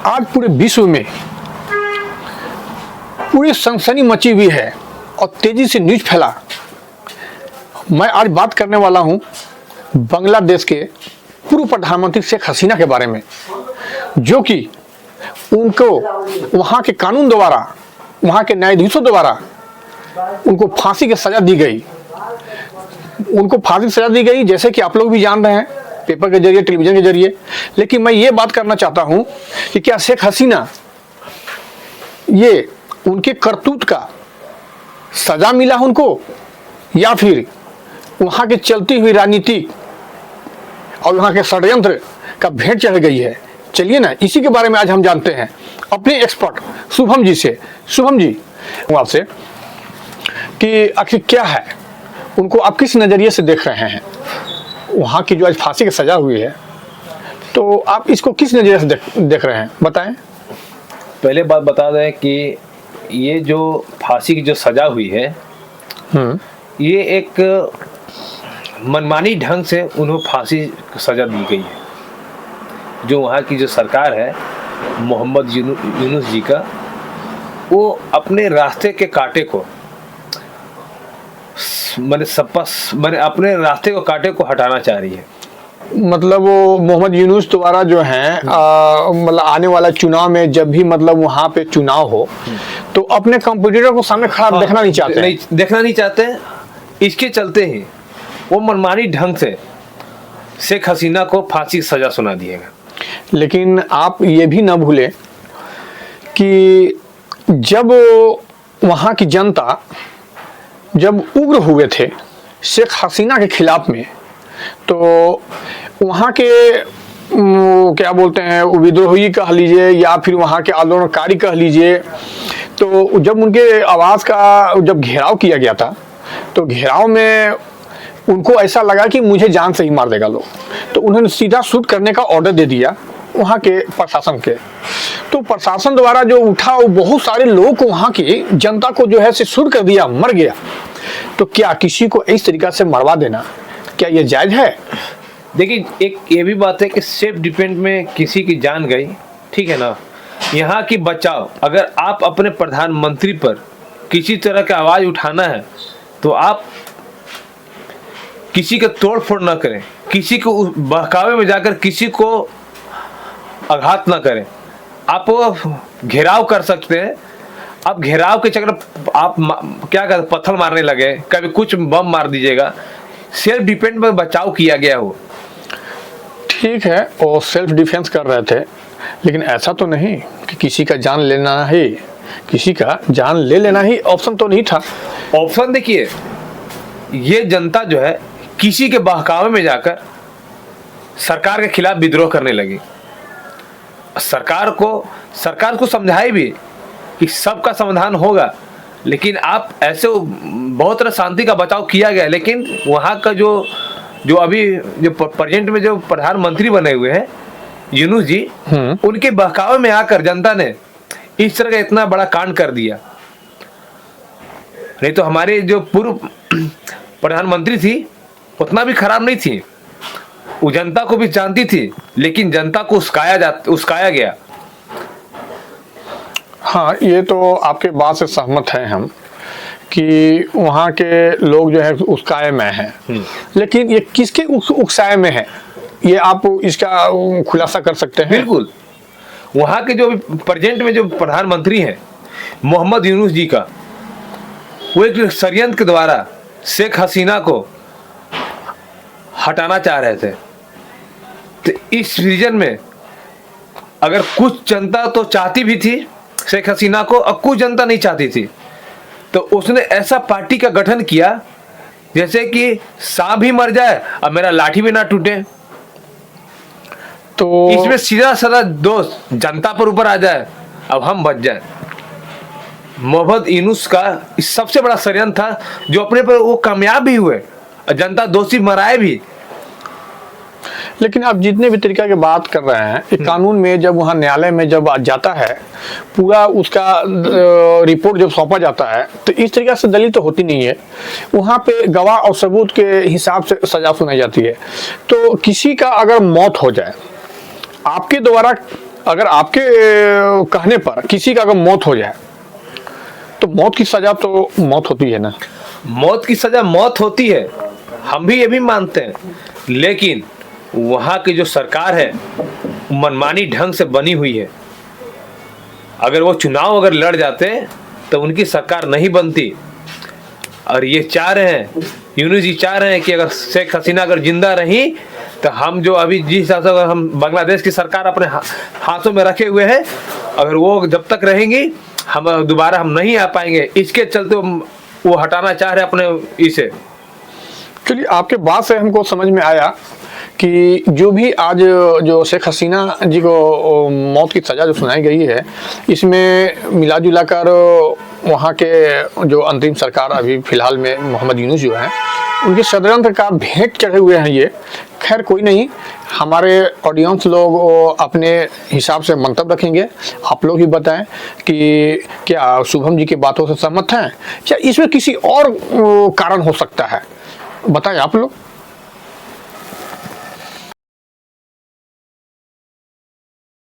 आज पूरे विश्व में पूरी सनसनी मची हुई है और तेजी से न्यूज फैला। मैं आज बात करने वाला हूं बांग्लादेश के पूर्व प्रधानमंत्री शेख हसीना के बारे में, जो कि उनको वहां के कानून द्वारा, वहां के न्यायाधीशों द्वारा उनको फांसी की सजा दी गई। उनको फांसी की सजा दी गई, जैसे कि आप लोग भी जान रहे हैं पेपर के जरिए, टेलीविजन के जरिए। लेकिन मैं ये बात करना चाहता हूं कि क्या शेख हसीना, ये उनके करतूत का सजा मिला उनको, या फिर वहां की चलती हुई राजनीति और वहां के षड्यंत्र का भेंट चढ़ गई है? चलिए ना, इसी के बारे में आज हम जानते हैं अपने एक्सपर्ट शुभम जी से। शुभम जी, आपसे कि आखिर क्या है, उनको आप किस नजरिए से देख रहे हैं? वहां की जो आज फांसी की सजा हुई है, तो आप इसको किस नजरिए से देख रहे हैं, बताएं। पहले बात बता दें कि ये जो फांसी की जो सजा हुई है, ये एक मनमानी ढंग से उन्हें फांसी की सजा दी गई है। जो वहाँ की जो सरकार है मोहम्मद यूनुस जी का, वो अपने रास्ते के कांटे को मैंने अपने रास्ते को कांटे को हटाना चाह रही है। मतलब वो मोहम्मद यूनुस द्वारा जो है मतलब आने वाला चुनाव में जब भी मतलब वहां पे चुनाव हो तो अपने कंपटीटर को सामने खड़ा देखना नहीं चाहते, देखना नहीं चाहते। इसके चलते ही वो मनमानी ढंग से शेख हसीना को फांसी की सजा सुना दिएगा। लेकिन आप ये भी ना भूलें कि जब वहां की जनता जब उग्र हुए थे शेख हसीना के खिलाफ में, तो वहाँ के क्या बोलते हैं, विद्रोही कह लीजिए या फिर वहाँ के आंदोलनकारी कह लीजिए, तो जब उनके आवास का जब घेराव किया गया था, तो घेराव में उनको ऐसा लगा कि मुझे जान से ही मार देगा लोग, तो उन्होंने सीधा शूट करने का ऑर्डर दे दिया वहाँ के प्रशासन के। तो प्रशासन द्वारा जो उठा, वो बहुत सारे लोगों को, वहाँ की जनता को जो है से शूट कर दिया, मर गया। तो क्या किसी को इस तरीका से मरवा देना, क्या ये जायज है? देखिए, एक ये भी बात है कि सेल्फ डिफेंस में किसी की जान गई, ठीक है ना। यहाँ की बचाव, अगर आप अपने प्रधानमंत्री पर किसी तरह का आवाज उठाना है तो आप किसी का तोड़ फोड़ ना करें, किसी को बहकावे में जाकर किसी को आघात ना करें। आप घेराव कर सकते हैं, आप घेराव के चक्कर आप क्या कर पत्थर मारने लगे, कभी कुछ बम मार दीजिएगा। सेल्फ डिफेंस में बचाव किया गया हो, ठीक है, और सेल्फ डिफेंस कर रहे थे, लेकिन ऐसा तो नहीं कि किसी का जान लेना ही, किसी का जान ले लेना ही ऑप्शन तो नहीं था। ऑप्शन देखिए, ये जनता जो है किसी के बहकावे में जाकर सरकार के खिलाफ विद्रोह करने लगी। सरकार को समझाई भी कि सबका समाधान होगा, लेकिन आप ऐसे बहुत तरह शांति का बचाव किया गया। लेकिन वहाँ का जो अभी जो प्रेजेंट में जो प्रधानमंत्री बने हुए हैं यूनुस जी, उनके बहकावे में आकर जनता ने इस तरह का इतना बड़ा कांड कर दिया। नहीं तो हमारे जो पूर्व प्रधानमंत्री थी उतना भी खराब नहीं थी, वो जनता को भी जानती थी, लेकिन जनता को उस्काया गया। हाँ, ये तो आपके बात से सहमत हैं हम कि वहाँ के लोग जो है उस्काए में हैं, लेकिन ये किसके उकसाए में है, ये आप इसका खुलासा कर सकते हैं? बिल्कुल, वहाँ के जो प्रेजेंट में जो प्रधानमंत्री हैं मोहम्मद यूनुस जी का, वो एक षड्यंत्र के द्वारा शेख हसीना को हटाना चाह रहे थे। तो इस रीजन में अगर कुछ जनता तो चाहती भी थी शेख हसीना को और कुछ जनता नहीं चाहती थी, तो उसने ऐसा पार्टी का गठन किया जैसे कि सांप भी मर जाए और मेरा लाठी भी ना टूटे। तो इसमें सीधा साधा दोष जनता पर ऊपर आ जाए, अब हम बच जाए। मोहम्मद यूनुस का इस सबसे बड़ा षड्यंत्र था, जो अपने पर वो कामयाब भी हुए और जनता दोषी मराए भी। लेकिन आप जितने भी तरीका की बात कर रहे हैं, एक कानून में जब वहाँ न्यायालय में जब जाता है, पूरा उसका रिपोर्ट जब सौंपा जाता है, तो इस तरीके से दलील तो होती नहीं है। वहाँ पे गवाह और सबूत के हिसाब से सजा सुनाई जाती है। तो किसी का अगर मौत हो जाए, आपके द्वारा अगर आपके कहने पर किसी का अगर मौत हो जाए तो मौत की सजा तो मौत होती है ना। मौत की सजा मौत होती है, हम भी ये भी मानते हैं, लेकिन वहाँ की जो सरकार है मनमानी ढंग से बनी हुई है। अगर वो चुनाव अगर लड़ जाते तो उनकी सरकार नहीं बनती। और ये चाह रहे हैं, यूनुस जी चाह रहे हैं कि अगर शेख हसीना अगर जिंदा रही तो हम जो अभी जिस हिसाब से अगर हम बांग्लादेश की सरकार अपने हाथों में रखे हुए हैं, अगर वो जब तक रहेंगी हम दोबारा हम नहीं आ पाएंगे। इसके चलते वो हटाना चाह रहे अपने इसे। चलिए, आपके बात से हमको समझ में आया कि जो भी आज जो शेख हसीना जी को मौत की सज़ा जो सुनाई गई है, इसमें मिला जुला कर वहाँ के जो अंतरिम सरकार अभी फिलहाल में मोहम्मद यूनुस जो हैं, उनके षड्यंत्र का भेंट चढ़े हुए हैं ये। खैर कोई नहीं, हमारे ऑडियंस लोग अपने हिसाब से मंतव्य रखेंगे। आप लोग ही बताएं कि क्या शुभम जी की बातों से सहमत हैं या इसमें किसी और कारण हो सकता है, बताएं आप लोग।